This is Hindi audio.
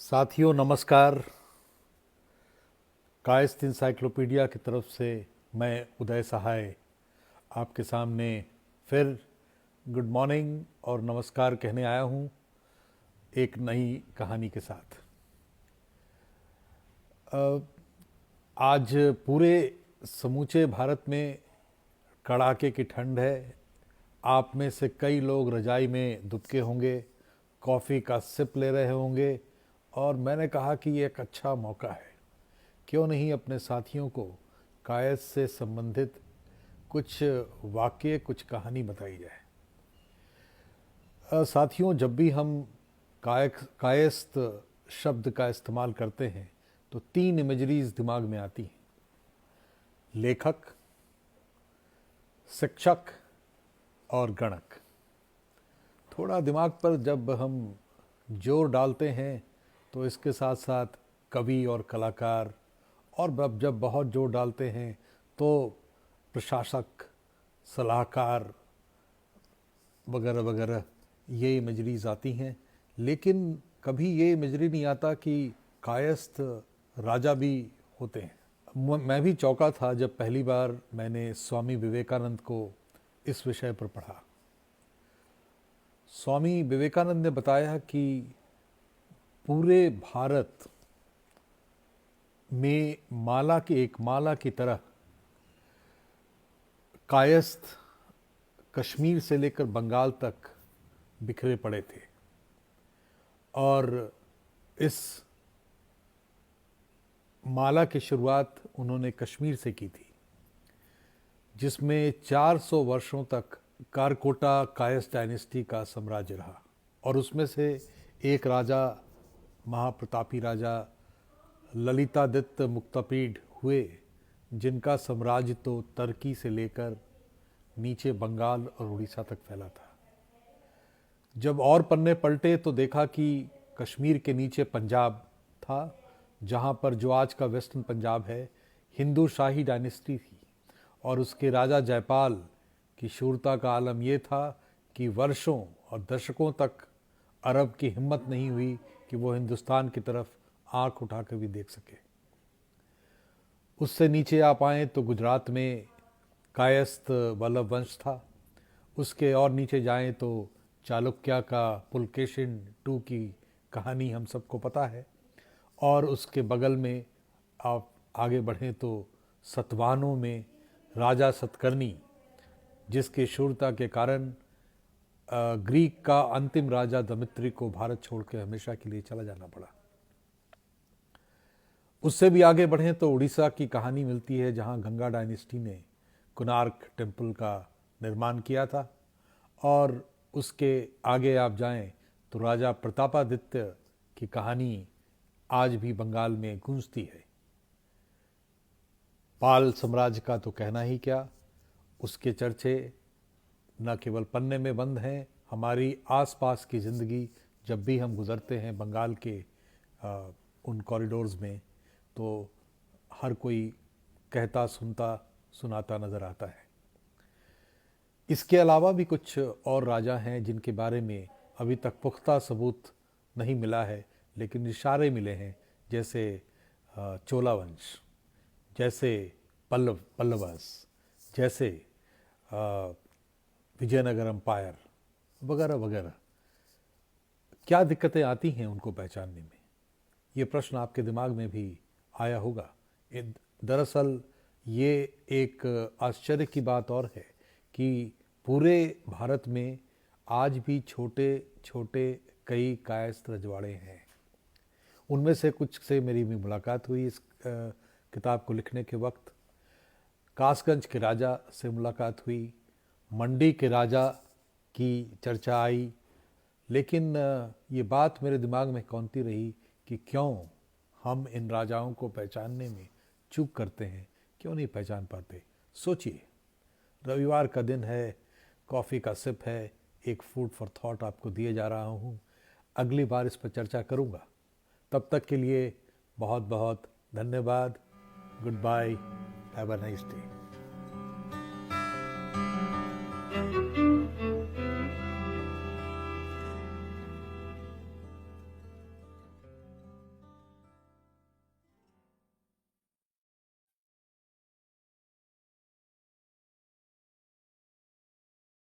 साथियों नमस्कार। कायस्थ इंसाइक्लोपीडिया की तरफ से मैं उदय सहाय आपके सामने फिर गुड मॉर्निंग और नमस्कार कहने आया हूँ एक नई कहानी के साथ। आज पूरे समूचे भारत में कड़ाके की ठंड है। आप में से कई लोग रजाई में दुबके होंगे, कॉफ़ी का सिप ले रहे होंगे और मैंने कहा कि ये एक अच्छा मौका है, क्यों नहीं अपने साथियों को कायस्थ से संबंधित कुछ वाक्य, कुछ कहानी बताई जाए। साथियों, जब भी हम कायस्थ शब्द का इस्तेमाल करते हैं तो तीन इमेजरीज दिमाग में आती हैं: लेखक, शिक्षक और गणक। थोड़ा दिमाग पर जब हम जोर डालते हैं तो इसके साथ साथ कवि और कलाकार, और जब बहुत जोर डालते हैं तो प्रशासक, सलाहकार वगैरह वगैरह ये इमेजरीज आती हैं। लेकिन कभी ये इमेजरी नहीं आता कि कायस्थ राजा भी होते हैं। मैं भी चौंका था जब पहली बार मैंने स्वामी विवेकानंद को इस विषय पर पढ़ा। स्वामी विवेकानंद ने बताया कि पूरे भारत में एक माला की तरह कायस्थ कश्मीर से लेकर बंगाल तक बिखरे पड़े थे और इस माला की शुरुआत उन्होंने कश्मीर से की थी, जिसमें 400 वर्षों तक कारकोटा कायस्थ डायनेस्टी का साम्राज्य रहा और उसमें से एक राजा, महाप्रतापी राजा ललितादित्य मुक्तापीड हुए, जिनका साम्राज्य तो तुर्की से लेकर नीचे बंगाल और उड़ीसा तक फैला था। जब और पन्ने पलटे तो देखा कि कश्मीर के नीचे पंजाब था, जहाँ पर जो आज का वेस्टर्न पंजाब है, हिंदू शाही डायनेस्टी थी और उसके राजा जयपाल की शूरता का आलम यह था कि वर्षों और दशकों तक अरब की हिम्मत नहीं हुई कि वो हिंदुस्तान की तरफ आंख उठा कर भी देख सके। उससे नीचे आप आएँ तो गुजरात में कायस्थ वल्लभ वंश था। उसके और नीचे जाएं तो चालुक्य का पुलकेशिन II की कहानी हम सबको पता है। और उसके बगल में आप आगे बढ़ें तो सतवाहनों में राजा सतकर्णी, जिसके शूरता के कारण ग्रीक का अंतिम राजा दमित्री को भारत छोड़ के हमेशा के लिए चला जाना पड़ा। उससे भी आगे बढ़ें तो उड़ीसा की कहानी मिलती है, जहां गंगा डायनेस्टी ने कोणार्क टेम्पल का निर्माण किया था। और उसके आगे आप जाएं तो राजा प्रतापादित्य की कहानी आज भी बंगाल में गूंजती है। पाल साम्राज्य का तो कहना ही क्या, उसके चर्चे न केवल पन्ने में बंद हैं, हमारी आसपास की ज़िंदगी जब भी हम गुज़रते हैं बंगाल के उन कॉरिडोर्स में, तो हर कोई कहता, सुनता, सुनाता नज़र आता है। इसके अलावा भी कुछ और राजा हैं जिनके बारे में अभी तक पुख्ता सबूत नहीं मिला है, लेकिन इशारे मिले हैं, जैसे चोला वंश, जैसे पल्लवस, जैसे विजयनगर एम्पायर वगैरह वगैरह। क्या दिक्कतें आती हैं उनको पहचानने में, ये प्रश्न आपके दिमाग में भी आया होगा। दरअसल ये एक आश्चर्य की बात और है कि पूरे भारत में आज भी छोटे छोटे कई कायस्थ रजवाड़े हैं। उनमें से कुछ से मेरी भी मुलाकात हुई इस किताब को लिखने के वक्त। कासगंज के राजा से मुलाकात हुई, मंडी के राजा की चर्चा आई, लेकिन ये बात मेरे दिमाग में कौंती रही कि क्यों हम इन राजाओं को पहचानने में चूक करते हैं, क्यों नहीं पहचान पाते। सोचिए, रविवार का दिन है, कॉफ़ी का सिप है, एक फूड फॉर थॉट आपको दिए जा रहा हूँ। अगली बार इस पर चर्चा करूँगा। तब तक के लिए बहुत बहुत धन्यवाद। Good bye, have a nice day.